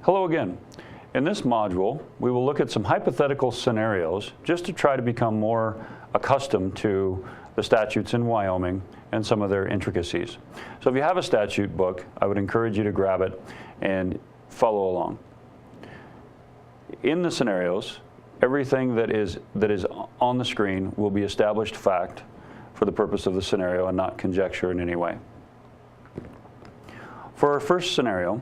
Hello again. In this module, we will look at some hypothetical scenarios just to try to become more accustomed to the statutes in Wyoming and some of their intricacies. So if you have a statute book, I would encourage you to grab it and follow along. In the scenarios, everything that is on the screen will be established fact for the purpose of the scenario and not conjecture in any way. For our first scenario,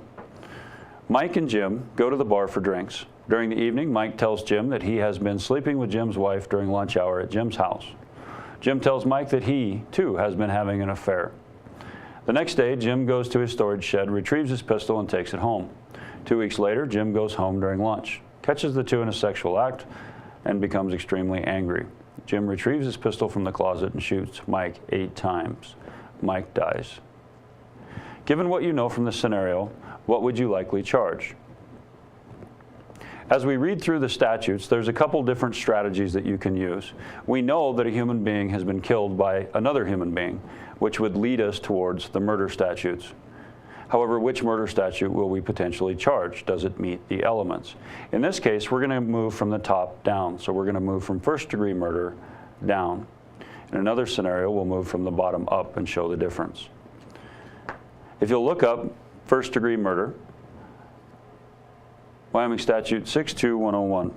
Mike and Jim go to the bar for drinks. During the evening, Mike tells Jim that he has been sleeping with Jim's wife during lunch hour at Jim's house. Jim tells Mike that he, too, has been having an affair. The next day, Jim goes to his storage shed, retrieves his pistol, and takes it home. 2 weeks later, Jim goes home during lunch, catches the two in a sexual act, and becomes extremely angry. Jim retrieves his pistol from the closet and shoots Mike 8 times. Mike dies. Given what you know from this scenario, what would you likely charge? As we read through the statutes, there's a couple different strategies that you can use. We know that a human being has been killed by another human being, which would lead us towards the murder statutes. However, which murder statute will we potentially charge? Does it meet the elements? In this case, we're going to move from the top down. So we're going to move from first-degree murder down. In another scenario, we'll move from the bottom up and show the difference. If you'll look up first-degree murder, Wyoming Statute 62101.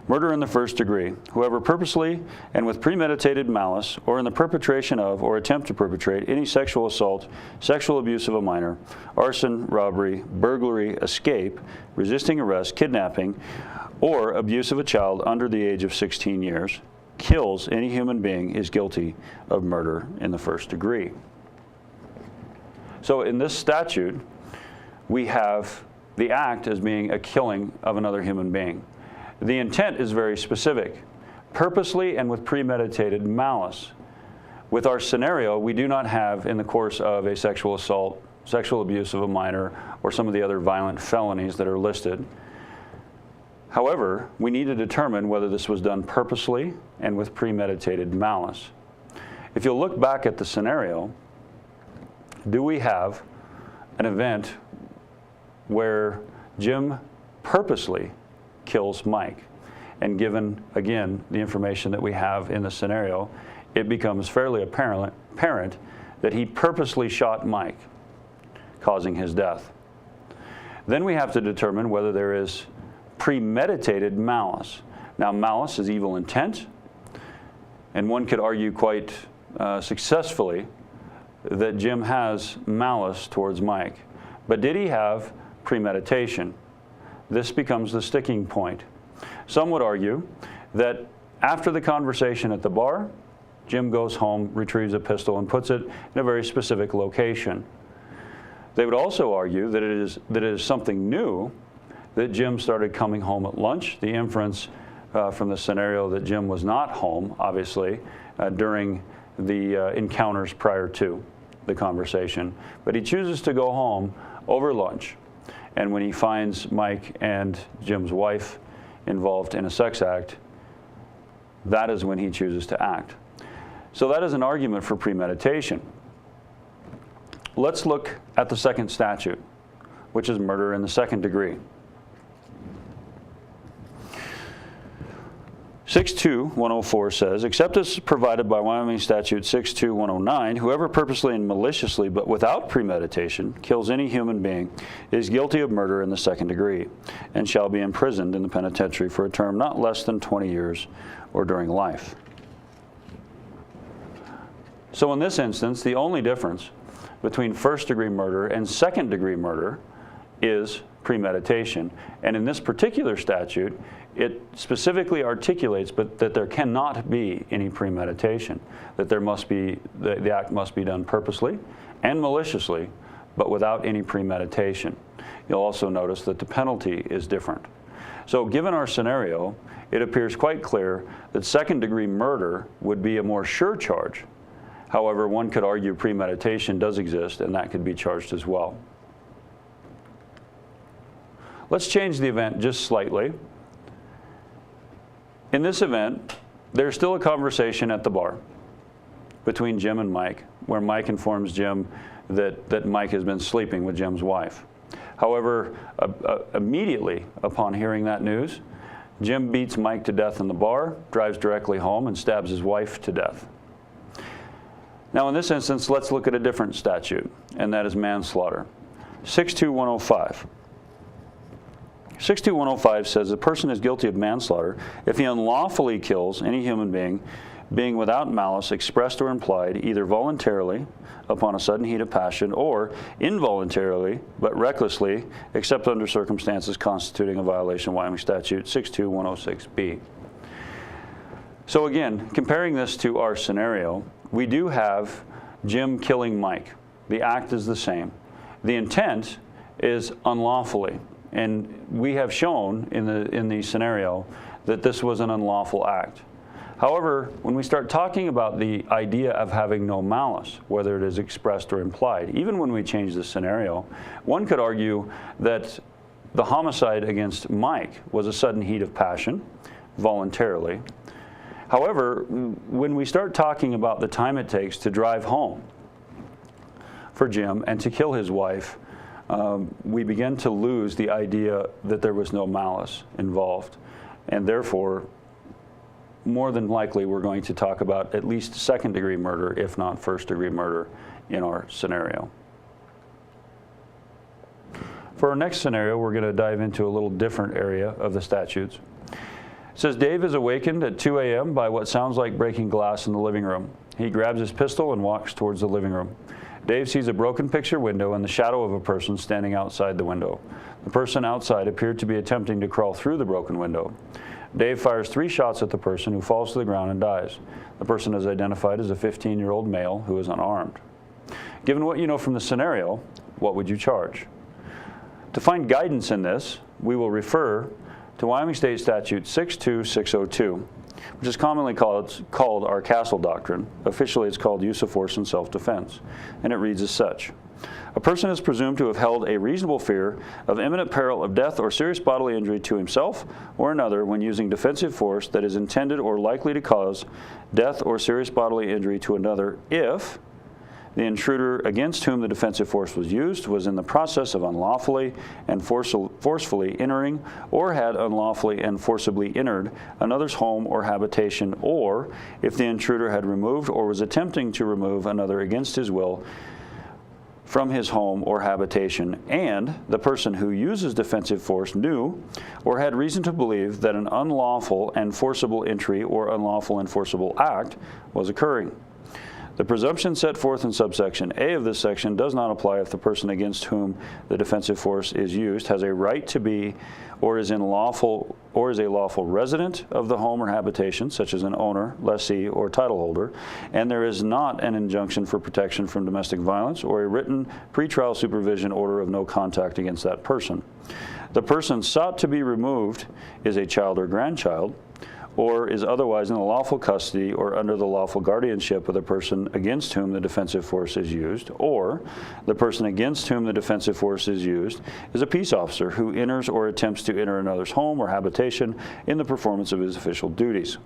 Murder in the first degree. Whoever purposely and with premeditated malice or in the perpetration of or attempt to perpetrate any sexual assault, sexual abuse of a minor, arson, robbery, burglary, escape, resisting arrest, kidnapping, or abuse of a child under the age of 16 years, kills any human being is guilty of murder in the first degree. So in this statute, we have the act as being a killing of another human being. The intent is very specific, purposely and with premeditated malice. With our scenario, we do not have, in the course of a sexual assault, sexual abuse of a minor, or some of the other violent felonies that are listed. However, we need to determine whether this was done purposely and with premeditated malice. If you'll look back at the scenario, do we have an event where Jim purposely kills Mike? And given, again, the information that we have in the scenario, it becomes fairly apparent that he purposely shot Mike, causing his death. Then we have to determine whether there is premeditated malice. Now, malice is evil intent, and one could argue quite successfully that Jim has malice towards Mike. But did he have premeditation? This becomes the sticking point. Some would argue that after the conversation at the bar, Jim goes home, retrieves a pistol, and puts it in a very specific location. They would also argue that it is something new that Jim started coming home at lunch. The inference from the scenario that Jim was not home, obviously, during the encounters prior to the conversation. But he chooses to go home over lunch. And when he finds Mike and Jim's wife involved in a sex act, that is when he chooses to act. So that is an argument for premeditation. Let's look at the second statute, which is murder in the second degree. 62104 says, except as provided by Wyoming Statute 62109, whoever purposely and maliciously but without premeditation kills any human being is guilty of murder in the second degree and shall be imprisoned in the penitentiary for a term not less than 20 years or during life. So in this instance, the only difference between first-degree murder and second-degree murder is premeditation. And in this particular statute, it specifically articulates that there cannot be any premeditation, that there must be, the act must be done purposely and maliciously, but without any premeditation. You'll also notice that the penalty is different. So given our scenario, it appears quite clear that second-degree murder would be a more sure charge. However, one could argue premeditation does exist, and that could be charged as well. Let's change the event just slightly. In this event, there's still a conversation at the bar between Jim and Mike, where Mike informs Jim that Mike has been sleeping with Jim's wife. However, immediately upon hearing that news, Jim beats Mike to death in the bar, drives directly home, and stabs his wife to death. Now, in this instance, let's look at a different statute, and that is manslaughter. 62105. 62105 says a person is guilty of manslaughter if he unlawfully kills any human being without malice expressed or implied, either voluntarily upon a sudden heat of passion or involuntarily but recklessly, except under circumstances constituting a violation of Wyoming Statute 62106B. So again, comparing this to our scenario, we do have Jim killing Mike. The act is the same. The intent is unlawfully. And we have shown in the scenario that this was an unlawful act. However, when we start talking about the idea of having no malice, whether it is expressed or implied, even when we change the scenario, one could argue that the homicide against Mike was a sudden heat of passion, voluntarily. However, when we start talking about the time it takes to drive home for Jim and to kill his wife, we begin to lose the idea that there was no malice involved. And therefore, more than likely, we're going to talk about at least second-degree murder, if not first-degree murder, in our scenario. For our next scenario, we're going to dive into a little different area of the statutes. It says, Dave is awakened at 2 a.m. by what sounds like breaking glass in the living room. He grabs his pistol and walks towards the living room. Dave sees a broken picture window and the shadow of a person standing outside the window. The person outside appeared to be attempting to crawl through the broken window. Dave fires 3 shots at the person, who falls to the ground and dies. The person is identified as a 15-year-old male who is unarmed. Given what you know from the scenario, what would you charge? To find guidance in this, we will refer to Wyoming State Statute 62602, which is commonly called our Castle Doctrine. Officially, it's called use of force in self-defense, and it reads as such. A person is presumed to have held a reasonable fear of imminent peril of death or serious bodily injury to himself or another when using defensive force that is intended or likely to cause death or serious bodily injury to another if the intruder against whom the defensive force was used was in the process of unlawfully and forcefully entering or had unlawfully and forcibly entered another's home or habitation, or if the intruder had removed or was attempting to remove another against his will from his home or habitation, and the person who uses defensive force knew or had reason to believe that an unlawful and forcible entry or unlawful and forcible act was occurring. The presumption set forth in subsection A of this section does not apply if the person against whom the defensive force is used has a right to be or is a lawful resident of the home or habitation, such as an owner, lessee, or title holder, and there is not an injunction for protection from domestic violence or a written pretrial supervision order of no contact against that person. The person sought to be removed is a child or grandchild, or is otherwise in the lawful custody or under the lawful guardianship of the person against whom the defensive force is used, or the person against whom the defensive force is used is a peace officer who enters or attempts to enter another's home or habitation in the performance of his official duties.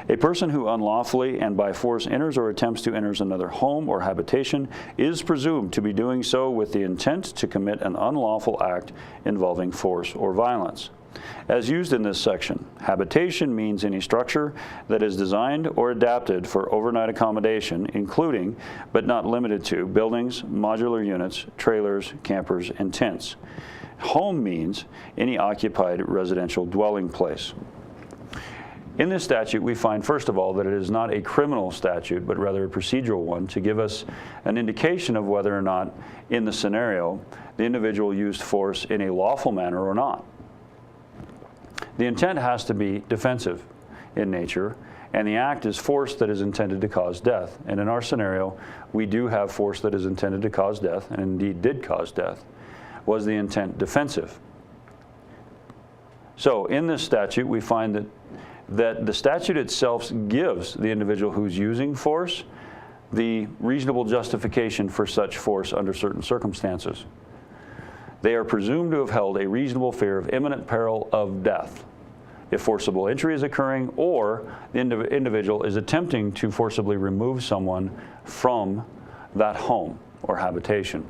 A person who unlawfully and by force enters or attempts to enter another home or habitation is presumed to be doing so with the intent to commit an unlawful act involving force or violence. As used in this section, habitation means any structure that is designed or adapted for overnight accommodation, including, but not limited to, buildings, modular units, trailers, campers, and tents. Home means any occupied residential dwelling place. In this statute, we find, first of all, that it is not a criminal statute, but rather a procedural one to give us an indication of whether or not, in the scenario, the individual used force in a lawful manner or not. The intent has to be defensive in nature, and the act is force that is intended to cause death. And in our scenario, we do have force that is intended to cause death, and indeed did cause death. Was the intent defensive? So in this statute, we find that the statute itself gives the individual who's using force the reasonable justification for such force under certain circumstances. They are presumed to have held a reasonable fear of imminent peril of death if forcible entry is occurring or the individual is attempting to forcibly remove someone from that home or habitation.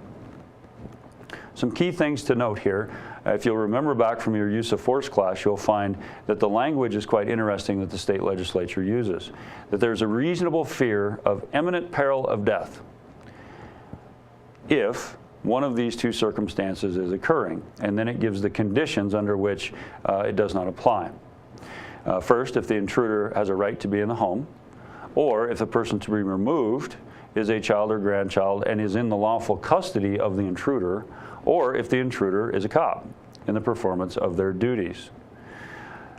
Some key things to note here. If you'll remember back from your use of force class, you'll find that the language is quite interesting that the state legislature uses, that there's a reasonable fear of imminent peril of death if one of these two circumstances is occurring, and then it gives the conditions under which it does not apply. First, if the intruder has a right to be in the home, or if the person to be removed is a child or grandchild and is in the lawful custody of the intruder, or if the intruder is a cop in the performance of their duties.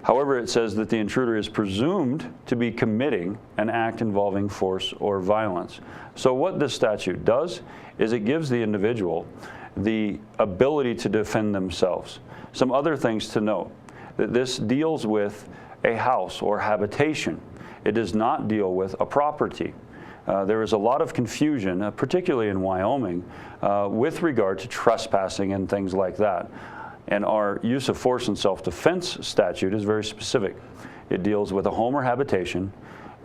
However, it says that the intruder is presumed to be committing an act involving force or violence. So what this statute does is it gives the individual the ability to defend themselves. Some other things to note, that this deals with a house or habitation. It does not deal with a property. There is a lot of confusion, particularly in Wyoming, with regard to trespassing and things like that. And our use of force and self-defense statute is very specific. It deals with a home or habitation,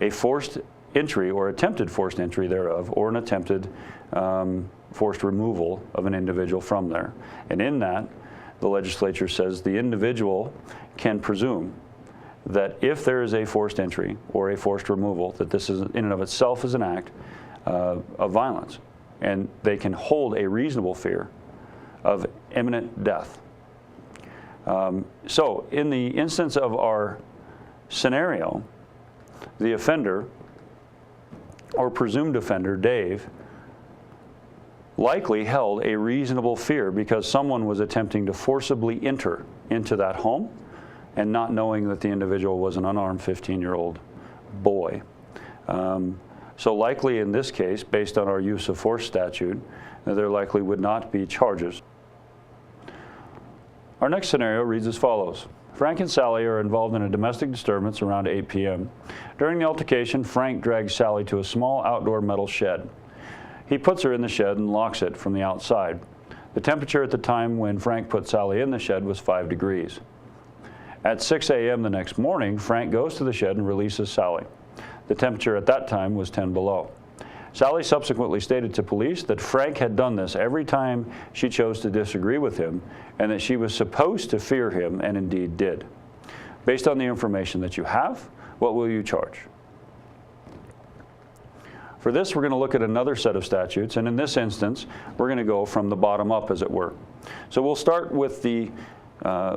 a forced entry or attempted forced entry thereof, or an attempted forced removal of an individual from there. And in that, the legislature says the individual can presume that if there is a forced entry or a forced removal, that this is in and of itself is an act of violence, and they can hold a reasonable fear of imminent death. So in the instance of our scenario, the offender or presumed offender, Dave, likely held a reasonable fear because someone was attempting to forcibly enter into that home and not knowing that the individual was an unarmed 15-year-old boy. So likely in this case, based on our use of force statute, there likely would not be charges. Our next scenario reads as follows. Frank and Sally are involved in a domestic disturbance around 8 p.m. During the altercation, Frank drags Sally to a small outdoor metal shed. He puts her in the shed and locks it from the outside. The temperature at the time when Frank put Sally in the shed was 5 degrees. At 6 a.m. the next morning, Frank goes to the shed and releases Sally. The temperature at that time was 10 below. Sally subsequently stated to police that Frank had done this every time she chose to disagree with him, and that she was supposed to fear him, and indeed did. Based on the information that you have, what will you charge? For this, we're going to look at another set of statutes, and in this instance, we're going to go from the bottom up, as it were. So we'll start with the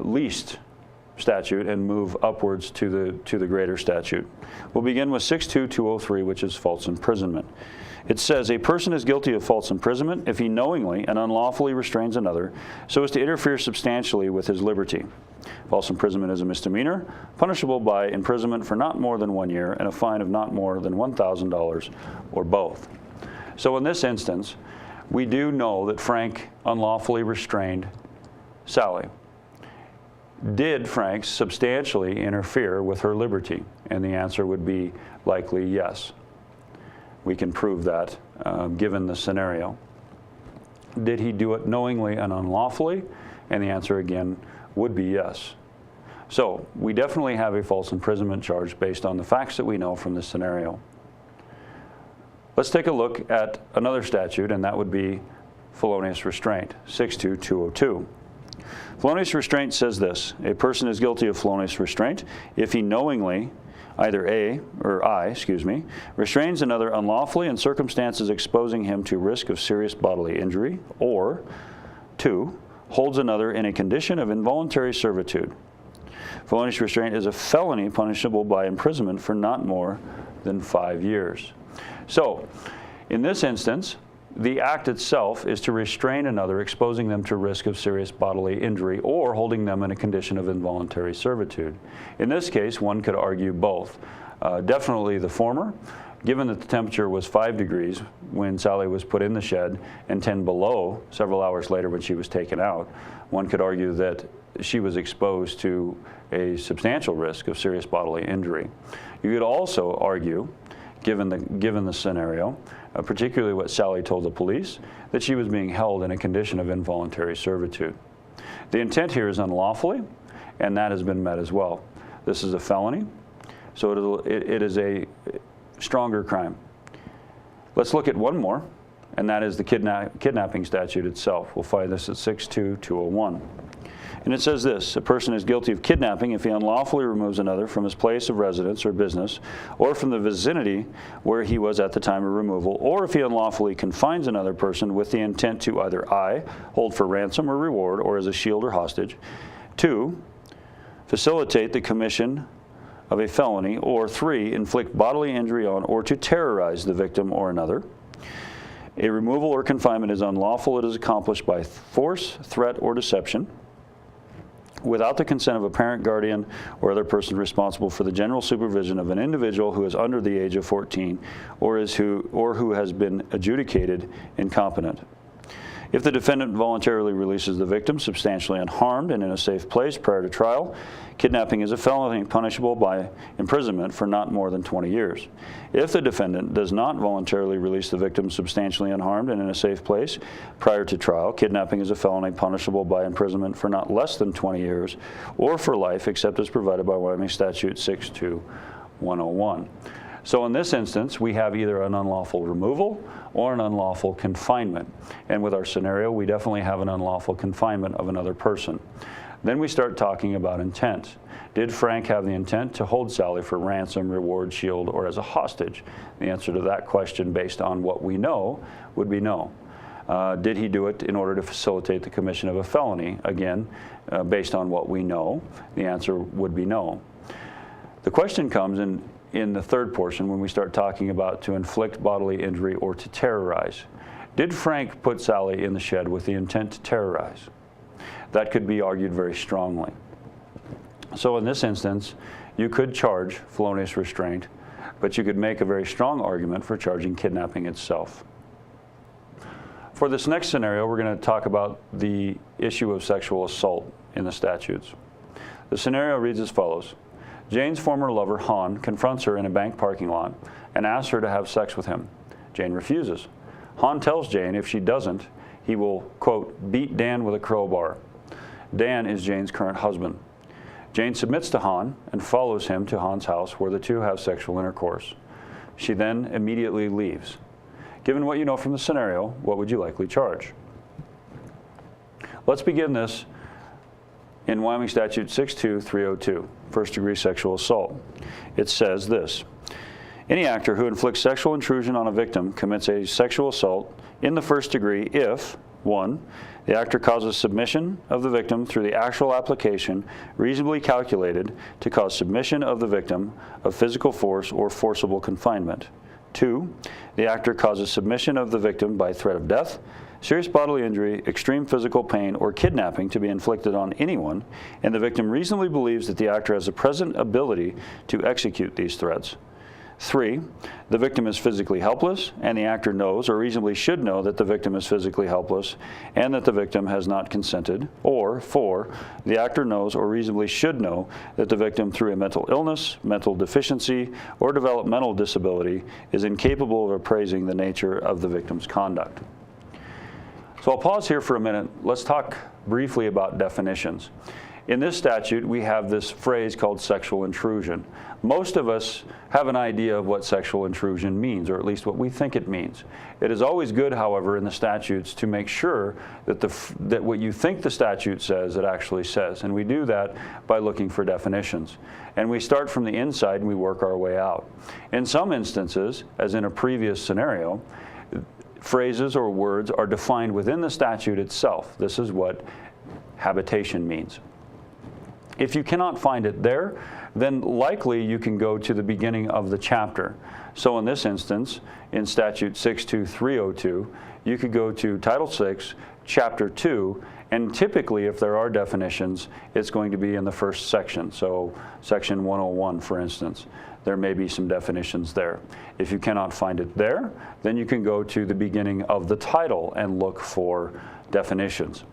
least statute and move upwards to the greater statute. We'll begin with 62203, which is false imprisonment. It says a person is guilty of false imprisonment if he knowingly and unlawfully restrains another so as to interfere substantially with his liberty. False imprisonment is a misdemeanor, punishable by imprisonment for not more than 1 year and a fine of not more than $1,000 or both. So in this instance, we do know that Frank unlawfully restrained Sally. Did Frank substantially interfere with her liberty? And the answer would be likely yes. We can prove that given the scenario. Did he do it knowingly and unlawfully? And the answer again would be yes. So we definitely have a false imprisonment charge based on the facts that we know from this scenario. Let's take a look at another statute, and that would be felonious restraint, 62202. Felonious restraint says this: a person is guilty of felonious restraint if he knowingly, either restrains another unlawfully in circumstances exposing him to risk of serious bodily injury, or 2, holds another in a condition of involuntary servitude. Felonious restraint is a felony punishable by imprisonment for not more than 5 years. So, in this instance, the act itself is to restrain another, exposing them to risk of serious bodily injury, or holding them in a condition of involuntary servitude. In this case, one could argue both. Definitely the former, given that the temperature was 5 degrees when Sally was put in the shed and 10 below several hours later when she was taken out. One could argue that she was exposed to a substantial risk of serious bodily injury. You could also argue, given the scenario, particularly what Sally told the police, that she was being held in a condition of involuntary servitude. The intent here is unlawfully, and that has been met as well. This is a felony, so it is a stronger crime. Let's look at one more, and that is the kidnapping statute itself. We'll find this at 62201. And it says this: a person is guilty of kidnapping if he unlawfully removes another from his place of residence or business, or from the vicinity where he was at the time of removal, or if he unlawfully confines another person with the intent to either I, hold for ransom or reward, or as a shield or hostage, 2, facilitate the commission of a felony, or 3, inflict bodily injury on or to terrorize the victim or another. A removal or confinement is unlawful. It is accomplished by force, threat, or deception, without the consent of a parent, guardian, or other person responsible for the general supervision of an individual who is under the age of 14 or who has been adjudicated incompetent. If the defendant voluntarily releases the victim substantially unharmed and in a safe place prior to trial, kidnapping is a felony punishable by imprisonment for not more than 20 years. If the defendant does not voluntarily release the victim substantially unharmed and in a safe place prior to trial, kidnapping is a felony punishable by imprisonment for not less than 20 years or for life, except as provided by Wyoming Statute 62101. So in this instance, we have either an unlawful removal or an unlawful confinement. And with our scenario, we definitely have an unlawful confinement of another person. Then we start talking about intent. Did Frank have the intent to hold Sally for ransom, reward, shield, or as a hostage? The answer to that question, based on what we know, would be no. Did he do it in order to facilitate the commission of a felony? Again, based on what we know, the answer would be no. The question comes in the third portion when we start talking about to inflict bodily injury or to terrorize. Did Frank put Sally in the shed with the intent to terrorize? That could be argued very strongly. So in this instance, you could charge felonious restraint, but you could make a very strong argument for charging kidnapping itself. For this next scenario, we're going to talk about the issue of sexual assault in the statutes. The scenario reads as follows. Jane's former lover, Han, confronts her in a bank parking lot and asks her to have sex with him. Jane refuses. Han tells Jane if she doesn't, he will, quote, beat Dan with a crowbar. Dan is Jane's current husband. Jane submits to Han and follows him to Han's house, where the two have sexual intercourse. She then immediately leaves. Given what you know from the scenario, what would you likely charge? Let's begin this in Wyoming Statute 62302, first-degree sexual assault. It says this: any actor who inflicts sexual intrusion on a victim commits a sexual assault in the first degree if, 1, the actor causes submission of the victim through the actual application reasonably calculated to cause submission of the victim of physical force or forcible confinement. 2, the actor causes submission of the victim by threat of death, serious bodily injury, extreme physical pain, or kidnapping to be inflicted on anyone, and the victim reasonably believes that the actor has the present ability to execute these threats. 3, the victim is physically helpless, and the actor knows or reasonably should know that the victim is physically helpless and that the victim has not consented. Or 4, the actor knows or reasonably should know that the victim, through a mental illness, mental deficiency, or developmental disability, is incapable of appraising the nature of the victim's conduct. So I'll pause here for a minute. Let's talk briefly about definitions. In this statute, we have this phrase called sexual intrusion. Most of us have an idea of what sexual intrusion means, or at least what we think it means. It is always good, however, in the statutes to make sure that, that what you think the statute says, it actually says. And we do that by looking for definitions. And we start from the inside and we work our way out. In some instances, as in a previous scenario, phrases or words are defined within the statute itself. This is what habitation means. If you cannot find it there, then likely you can go to the beginning of the chapter. So in this instance, in Statute 62302, you could go to Title 6, Chapter 2, and typically if there are definitions, it's going to be in the first section. So Section 101, for instance. There may be some definitions there. If you cannot find it there, then you can go to the beginning of the title and look for definitions.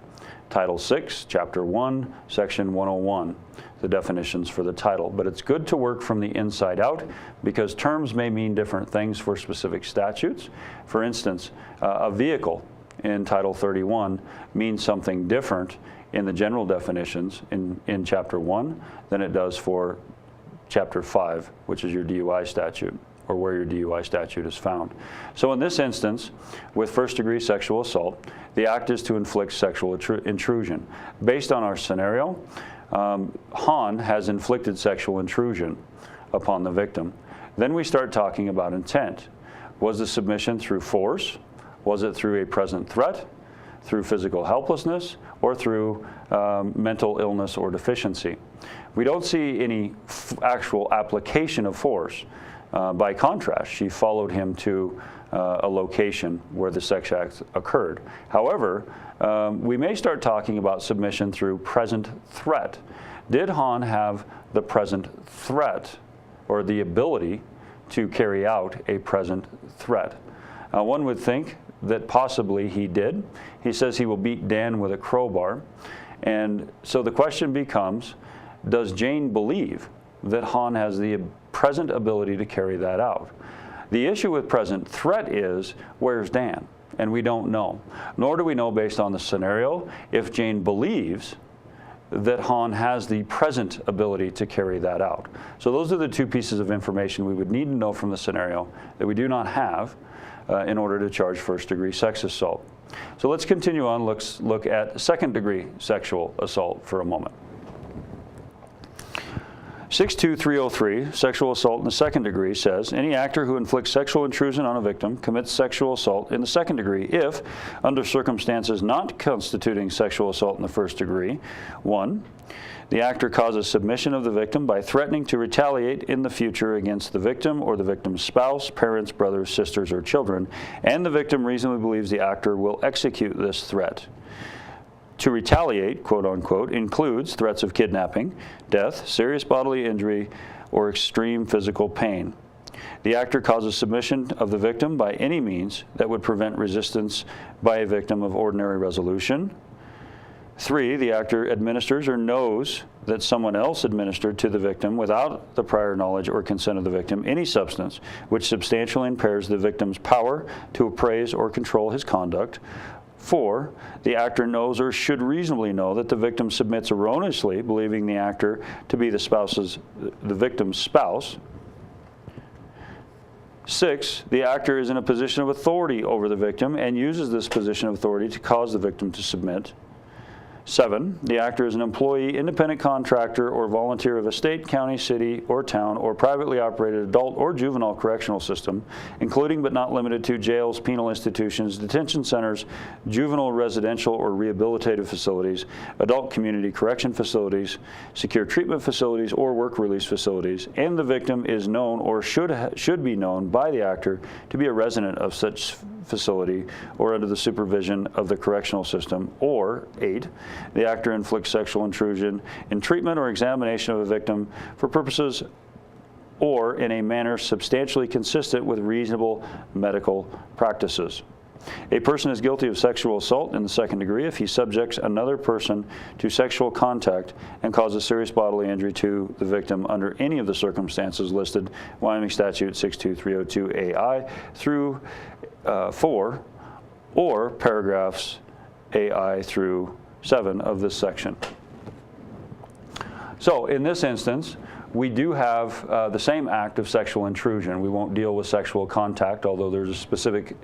Title 6, Chapter 1, Section 101, the definitions for the title. But it's good to work from the inside out because terms may mean different things for specific statutes. For instance, a vehicle in Title 31 means something different in the general definitions in Chapter 1 than it does for Chapter 5, which is your DUI statute, or where your DUI statute is found. So in this instance, with first-degree sexual assault, the act is to inflict sexual intrusion. Based on our scenario, Han has inflicted sexual intrusion upon the victim. Then we start talking about intent. Was the submission through force? Was it through a present threat, through physical helplessness, or through mental illness or deficiency? We don't see any actual application of force. By contrast, she followed him to a location where the sex act occurred. However, we may start talking about submission through present threat. Did Han have the present threat or the ability to carry out a present threat? One would think that possibly he did. He says he will beat Dan with a crowbar. And so the question becomes, does Jane believe that Han has the present ability to carry that out? The issue with present threat is, where's Dan? And we don't know. Nor do we know, based on the scenario, if Jane believes that Han has the present ability to carry that out. So those are the two pieces of information we would need to know from the scenario that we do not have in order to charge first-degree sex assault. So let's continue on. Let's look at second-degree sexual assault for a moment. 62303, sexual assault in the second degree, says, any actor who inflicts sexual intrusion on a victim commits sexual assault in the second degree if, under circumstances not constituting sexual assault in the first degree, 1, the actor causes submission of the victim by threatening to retaliate in the future against the victim or the victim's spouse, parents, brothers, sisters, or children, and the victim reasonably believes the actor will execute this threat. To retaliate, quote unquote, includes threats of kidnapping, death, serious bodily injury, or extreme physical pain. The actor causes submission of the victim by any means that would prevent resistance by a victim of ordinary resolution. 3, the actor administers or knows that someone else administered to the victim without the prior knowledge or consent of the victim any substance which substantially impairs the victim's power to appraise or control his conduct. 4, the actor knows or should reasonably know that the victim submits erroneously, believing the actor to be the victim's spouse. 6, the actor is in a position of authority over the victim and uses this position of authority to cause the victim to submit. 7, the actor is an employee, independent contractor, or volunteer of a state, county, city, or town, or privately operated adult or juvenile correctional system, including but not limited to jails, penal institutions, detention centers, juvenile residential or rehabilitative facilities, adult community correction facilities, secure treatment facilities, or work release facilities, and the victim is known or should be known by the actor to be a resident of such facility or under the supervision of the correctional system. Or 8, the actor inflicts sexual intrusion in treatment or examination of a victim for purposes or in a manner substantially consistent with reasonable medical practices. A person is guilty of sexual assault in the second degree if he subjects another person to sexual contact and causes serious bodily injury to the victim under any of the circumstances listed, Wyoming Statute 62302 AI through 4, or paragraphs AI through 7 of this section. So in this instance, we do have the same act of sexual intrusion. We won't deal with sexual contact, although there's a specific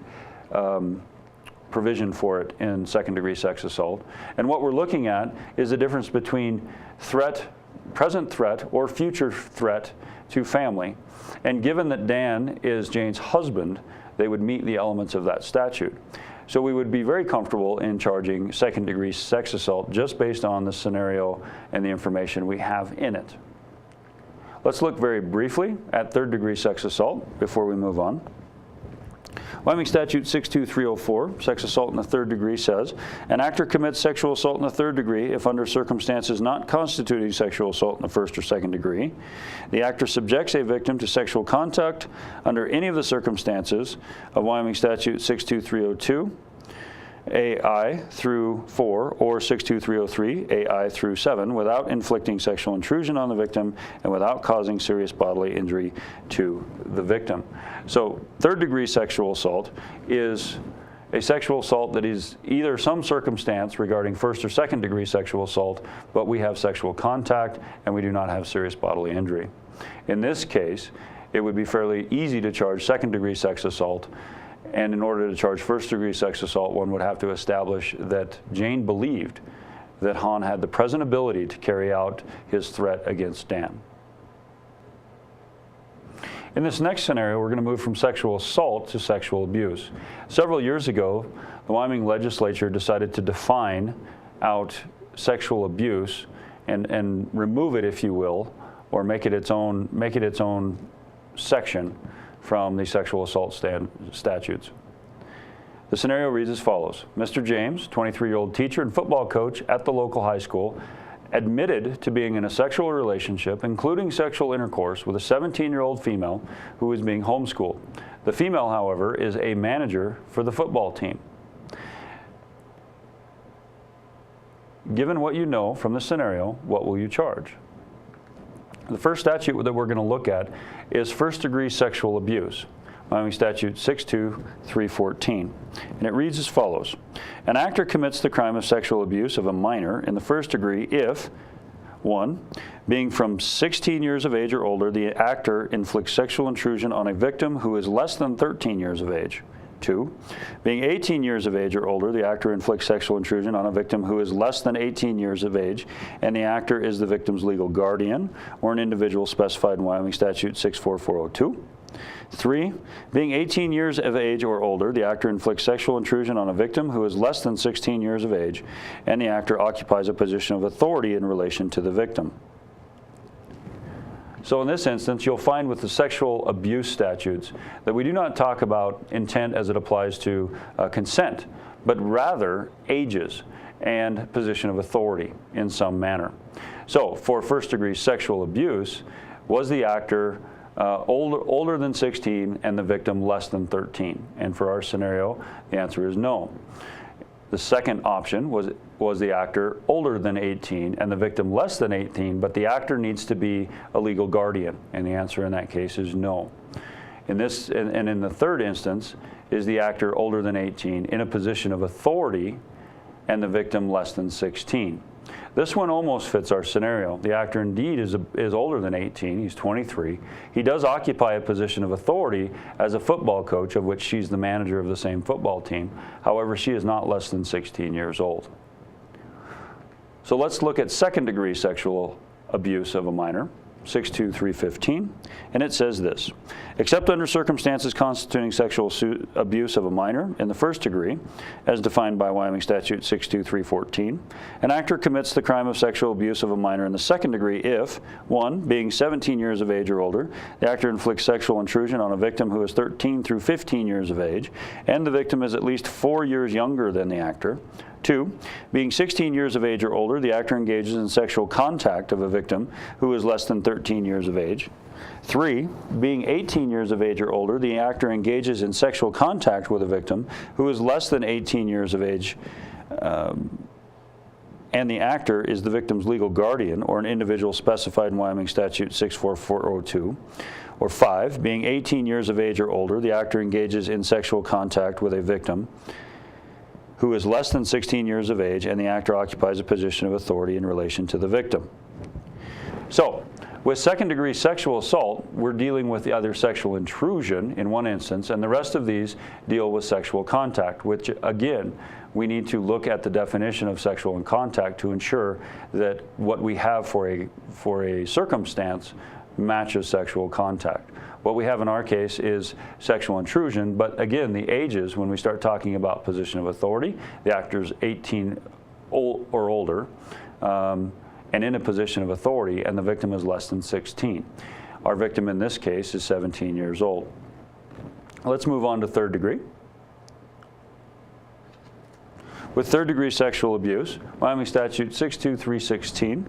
provision for it in second-degree sex assault. And what we're looking at is the difference between threat, present threat, or future threat to family. And given that Dan is Jane's husband, they would meet the elements of that statute. So we would be very comfortable in charging second-degree sex assault just based on the scenario and the information we have in it. Let's look very briefly at third-degree sex assault before we move on. Wyoming Statute 62304, sex assault in the third degree, says, an actor commits sexual assault in the third degree if under circumstances not constituting sexual assault in the first or second degree, the actor subjects a victim to sexual contact under any of the circumstances of Wyoming Statute 62302, AI through 4, or 62303, AI through 7, without inflicting sexual intrusion on the victim and without causing serious bodily injury to the victim. So third degree sexual assault is a sexual assault that is either some circumstance regarding first or second degree sexual assault, but we have sexual contact and we do not have serious bodily injury. In this case, it would be fairly easy to charge second-degree sex assault. And in order to charge first-degree sex assault, one would have to establish that Jane believed that Han had the present ability to carry out his threat against Dan. In this next scenario, we're going to move from sexual assault to sexual abuse. Several years ago, the Wyoming legislature decided to define out sexual abuse and remove it, if you will, or make it its own section from the sexual assault statutes. The scenario reads as follows. Mr. James, 23-year-old teacher and football coach at the local high school, admitted to being in a sexual relationship, including sexual intercourse, with a 17-year-old female who is being homeschooled. The female, however, is a manager for the football team. Given what you know from the scenario, what will you charge? The first statute that we're going to look at is first-degree sexual abuse. Wyoming Statute 62314, and it reads as follows. An actor commits the crime of sexual abuse of a minor in the first degree if 1. Being from 16 years of age or older, the actor inflicts sexual intrusion on a victim who is less than 13 years of age. 2. Being 18 years of age or older, the actor inflicts sexual intrusion on a victim who is less than 18 years of age, and the actor is the victim's legal guardian or an individual specified in Wyoming Statute 64402. 3. Being 18 years of age or older, the actor inflicts sexual intrusion on a victim who is less than 16 years of age, and the actor occupies a position of authority in relation to the victim. So in this instance, you'll find with the sexual abuse statutes that we do not talk about intent as it applies to consent, but rather ages and position of authority in some manner. So for first-degree sexual abuse, was the actor older than 16 and the victim less than 13? And for our scenario, the answer is no. The second option was the actor older than 18 and the victim less than 18, but the actor needs to be a legal guardian, and the answer in that case is no. In this, and in the third instance, is the actor older than 18 in a position of authority and the victim less than 16. This one almost fits our scenario. The actor indeed is older than 18, he's 23. He does occupy a position of authority as a football coach, of which she's the manager of the same football team. However, she is not less than 16 years old. So let's look at second-degree sexual abuse of a minor, 62315, and it says this. Except under circumstances constituting sexual abuse of a minor in the first degree, as defined by Wyoming Statute 62314, an actor commits the crime of sexual abuse of a minor in the second degree if, 1. Being 17 years of age or older, the actor inflicts sexual intrusion on a victim who is 13 through 15 years of age, and the victim is at least 4 years younger than the actor. 2. Being 16 years of age or older, the actor engages in sexual contact of a victim who is less than 13 years of age. 3. Being 18 years of age or older, the actor engages in sexual contact with a victim who is less than 18 years of age, and the actor is the victim's legal guardian or an individual specified in Wyoming Statute 64402. Or 5. Being 18 years of age or older, the actor engages in sexual contact with a victim who is less than 16 years of age, and the actor occupies a position of authority in relation to the victim. So, with second-degree sexual assault, we're dealing with the other sexual intrusion in one instance, and the rest of these deal with sexual contact, which, again, we need to look at the definition of sexual contact to ensure that what we have for a circumstance matches sexual contact. What we have in our case is sexual intrusion, but again, the ages, when we start talking about position of authority, the actor's 18 or older, and in a position of authority, and the victim is less than 16. Our victim in this case is 17 years old. Let's move on to third degree. With third degree sexual abuse, Wyoming Statute 62316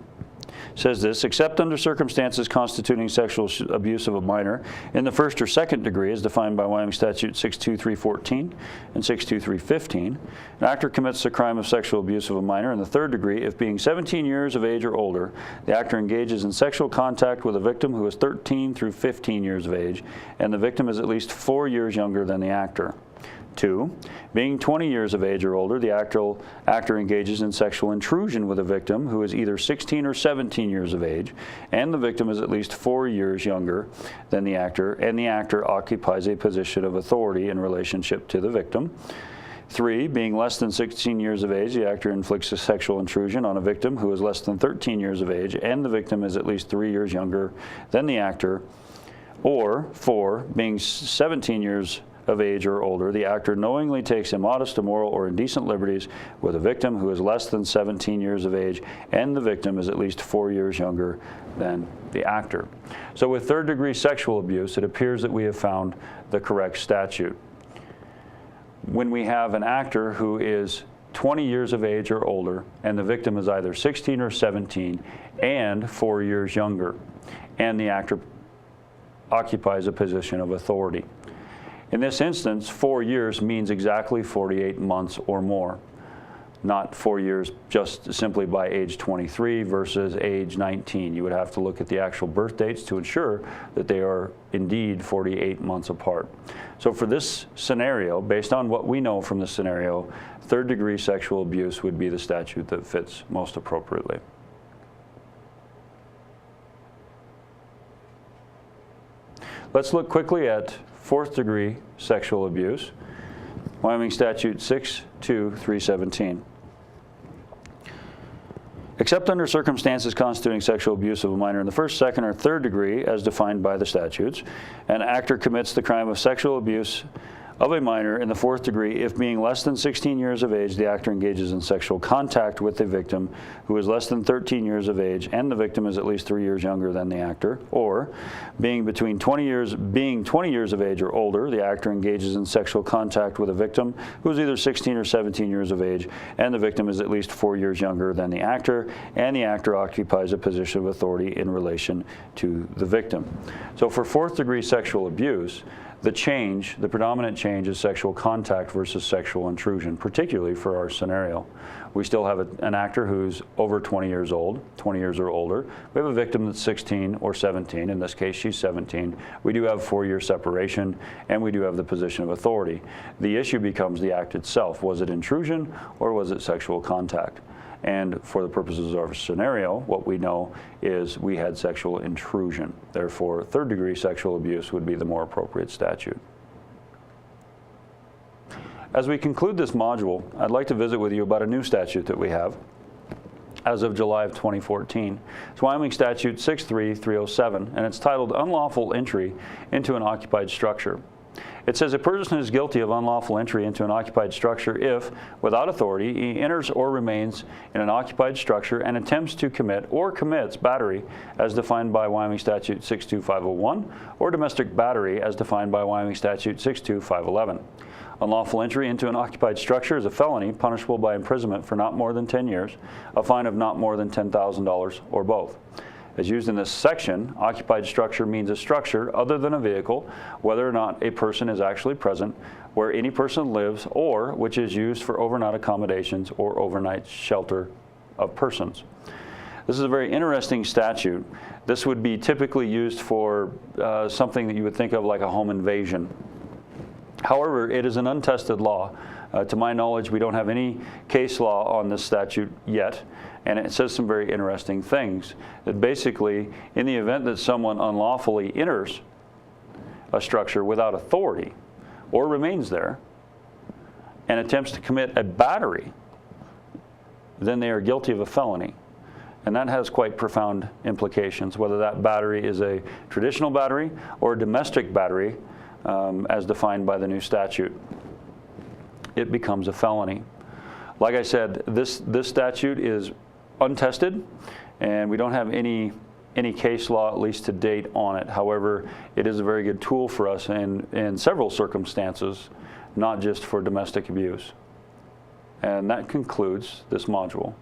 says this, except under circumstances constituting sexual abuse of a minor in the first or second degree as defined by Wyoming Statute 62314 and 62315, an actor commits the crime of sexual abuse of a minor in the third degree if being 17 years of age or older, the actor engages in sexual contact with a victim who is 13 through 15 years of age, and the victim is at least 4 years younger than the actor. 2, being 20 years of age or older, the actor engages in sexual intrusion with a victim who is either 16 or 17 years of age, and the victim is at least 4 years younger than the actor, and the actor occupies a position of authority in relationship to the victim. 3, being less than 16 years of age, the actor inflicts a sexual intrusion on a victim who is less than 13 years of age, and the victim is at least 3 years younger than the actor. Or 4, being 17 years of age or older, the actor knowingly takes immodest, immoral, or indecent liberties with a victim who is less than 17 years of age, and the victim is at least 4 years younger than the actor. So with third-degree sexual abuse, it appears that we have found the correct statute. When we have an actor who is 20 years of age or older, and the victim is either 16 or 17 and 4 years younger, and the actor occupies a position of authority. In this instance, 4 years means exactly 48 months or more, not 4 years just simply by age 23 versus age 19. You would have to look at the actual birth dates to ensure that they are indeed 48 months apart. So for this scenario, based on what we know from the scenario, third-degree sexual abuse would be the statute that fits most appropriately. Let's look quickly at fourth-degree sexual abuse, Wyoming Statute 62317. Except under circumstances constituting sexual abuse of a minor in the first, second, or third degree as defined by the statutes, an actor commits the crime of sexual abuse of a minor in the fourth degree if, being less than 16 years of age, the actor engages in sexual contact with the victim who is less than 13 years of age and the victim is at least 3 years younger than the actor, or being 20 years of age or older, the actor engages in sexual contact with a victim who is either 16 or 17 years of age and the victim is at least 4 years younger than the actor, and the actor occupies a position of authority in relation to the victim. So for fourth degree sexual abuse, the predominant change is sexual contact versus sexual intrusion, particularly for our scenario. We still have an actor who's over 20 years old, 20 years or older. We have a victim that's 16 or 17. In this case, she's 17. We do have 4-year separation, and we do have the position of authority. The issue becomes the act itself. Was it intrusion or was it sexual contact? And for the purposes of our scenario, what we know is we had sexual intrusion. Therefore, third-degree sexual abuse would be the more appropriate statute. As we conclude this module, I'd like to visit with you about a new statute that we have as of July of 2014. It's Wyoming Statute 63307, and it's titled Unlawful Entry into an Occupied Structure. It says a person is guilty of unlawful entry into an occupied structure if, without authority, he enters or remains in an occupied structure and attempts to commit or commits battery as defined by Wyoming Statute 62501 or domestic battery as defined by Wyoming Statute 62511. Unlawful entry into an occupied structure is a felony punishable by imprisonment for not more than 10 years, a fine of not more than $10,000, or both. As used in this section, occupied structure means a structure other than a vehicle, whether or not a person is actually present, where any person lives, or which is used for overnight accommodations or overnight shelter of persons. This is a very interesting statute. This would be typically used for something that you would think of like a home invasion. However, it is an untested law. To my knowledge, we don't have any case law on this statute yet, and it says some very interesting things. That basically, in the event that someone unlawfully enters a structure without authority or remains there and attempts to commit a battery, then they are guilty of a felony. And that has quite profound implications, whether that battery is a traditional battery or a domestic battery as defined by the new statute. It becomes a felony. Like I said, this statute is untested, and we don't have any case law, at least to date, on it. However, it is a very good tool for us in several circumstances, not just for domestic abuse. And that concludes this module.